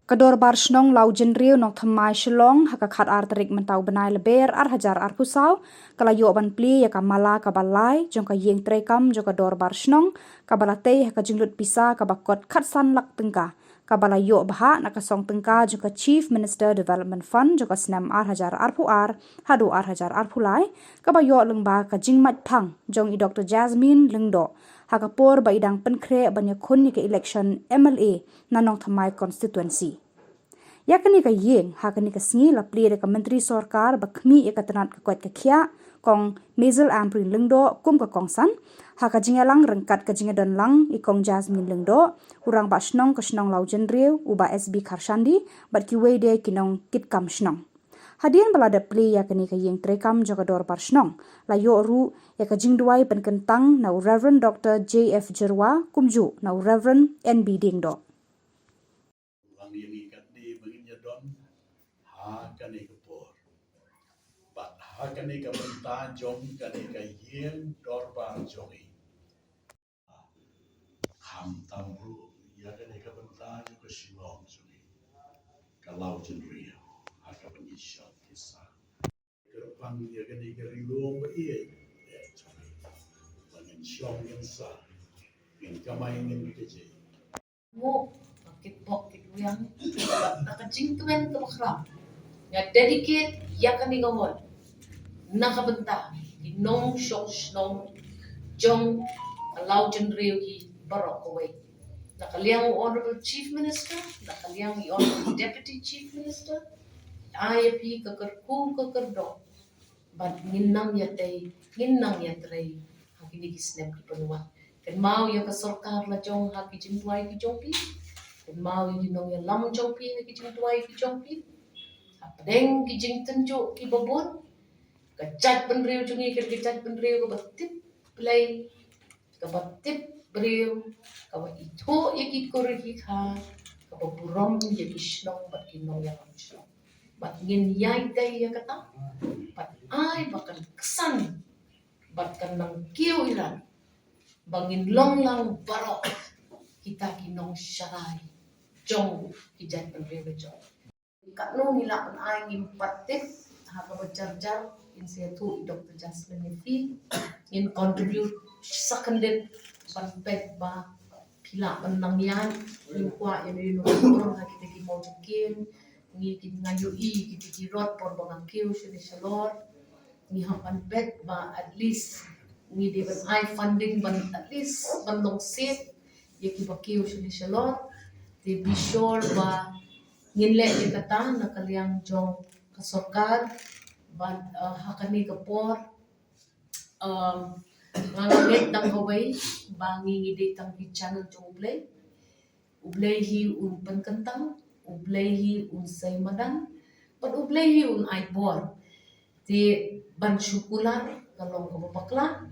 Kador bar Shnong Lawjynriew nong thamai Shillong hakakat arterik mentau benai leber hajar pusau kala yo ban Plie ya kamala kabalai jong ka Ïing Treikam jong kador bar Shnong kabalate haka jinglut pisa kabakot khatsan lak tengka kabala yo baha nakasong tengka jong ka Chief Minister Development Fund jong ka snam hajar hadu hajar Plie kabayo lengba ka jingmat phang jong i Dr. Jasmine Lyngdoh Khubor ba idang penkre banya khun ke election MLA nanong thamai constituency. Yakani ka Ïing hakani ka sngi la Plie ka menteri sorkar bakhmi ekatanat ka kwat ka khia kong Mezal Ampareen Lyngdoh kum ka kongsan haka jingalang rengkat ka jingadon lang ikong Jasmine Lyngdoh urang ba Shnong ka Shnong Lawjynriew uba SB Kharshandi bat ki wede kinong kitkam Shnong. Hadian balada Plie yakani ka Ïing Treikam jogador par Shnong la yo ru ya ka jingduai penkentang na Reverend Dr. JF Jirwa kumju na Reverend NB Dingdo. Kani Khubor, but kani ka benta jong kani ka Ïing dorba jongi. Ham tamru ya kani ka benta jong ka Shillong jongi. Ka Lawjynriew haka penyisat kisah. Kerpang ya kani ka Rilong ba Ïing jongi. Bangan Shong yang sa, yang kamay ngin keje. Mo kitpok kituyang nakajing tumen kabakra. Nga dedicate yakani gawon nakabenta inong Shnong jong Lawjynriew ki barok away nakaliang honorable chief minister nakaliang honorable deputy chief minister IAP kakarku kakardo but nginnang yatay hakini kisnem ki panwa kan mau ya ka sarkar la jong haki jingwai ki jongpi kan mau yinong ya lam jongpi ki jingwai ki jongpi Padeng ki jing tenjo ki babon kacat penriu jungi kacat penriu ka batip Plie ka batip beriu ka ba ito yaki koriki ka ka baburom yaki Shnong bat kinong yang Shnong bat ngin yai day ya kata bat ai bakan kesan bat kanang kiu iran bangin long lang barok kita kinong syarai jong kijat penriu jong Kakno nila an ay ngimpatik haka berjarjar in siatu Dr. Jasmine in contribute seconded ban Peit ba pila menang yan in kwa yang yun orang kita ki mau jekin ngi kin ngayu kita ki rot por bang kiu shini shalor ngi hapan Peit ba at least ngi de ban ay funding ban at least ban long set ye ki ba kiu shini shalor to be sure ba nginle di kata nakaliang jong kasokad ban hakani kapor ngangalit tang kaway bangi ngide tang channel jong ublay hi un penkentang ublay hi un say madan but ublay hi un aibor di ban syukular kalong kabapakla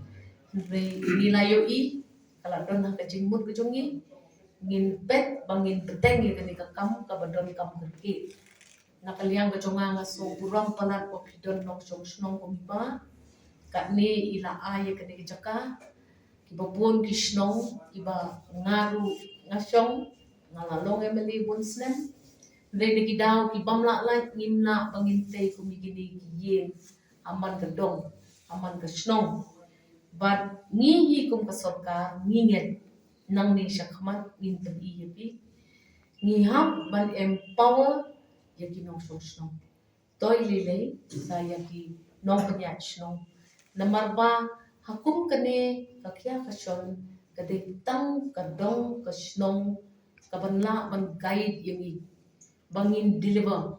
nilayo i kala don hakajingmut kejongi ngin Peit bangin peteng ya kani kakam kabadon kam kerki nakaliang kejonga ngaso burang palat ko pidon nong Shnong kumiba kakni ila ay kani kejaka kibabon ki Shnong kiba ngaru ngasong ngalalong emeli bonsnem dai nikidaw kibamla like ngimna bangintay kumigini kiyen aman kedong aman ke Shnong but ngihi kum kasorkar nginget nang ni syakmat ngintang iyapi ngihap ban empower yaki nong Shnong toy lele saya ki nong penyat Shnong namarba hakum kane kakya kasyon kadetang kadong ka Shnong kabanla ban guide yangi bangin deliver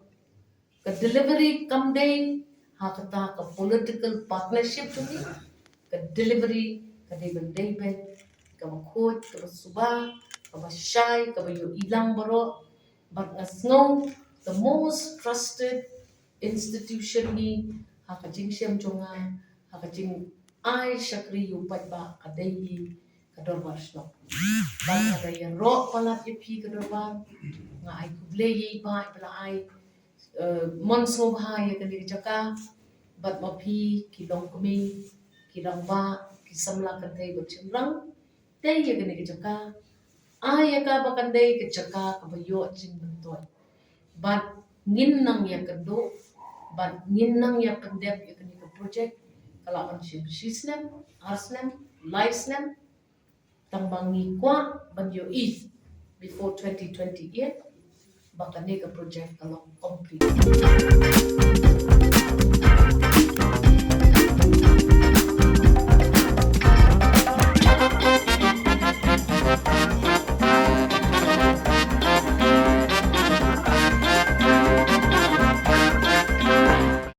ka delivery kamday hakata ka political partnership tuni ka delivery kadai ban kamakot, kabasuba, kabashay, kabayo ilang baro, but ngasngong the most trusted institution ni hakajing siyam jonga, hakajing ay syakri yupat ba kadayi kadorbar Shnong. But kadaya ro palat ipi kadorbar, nga ay kubleyi ba ipala ay monso bahaya kani jaka, but mapi kilong kumi, kilang ba, kisamla kadai bercimrang, day ya gani kejaka ay ka bakandai kejaka kabayo jing bentoy but ngin nang ya kado, but ngin nang ya pendep ya kani ke project kalau an shisnem, arsnem, liesnem, tambangi kwa ban yo east before 2028 bakane ke project kalau complete.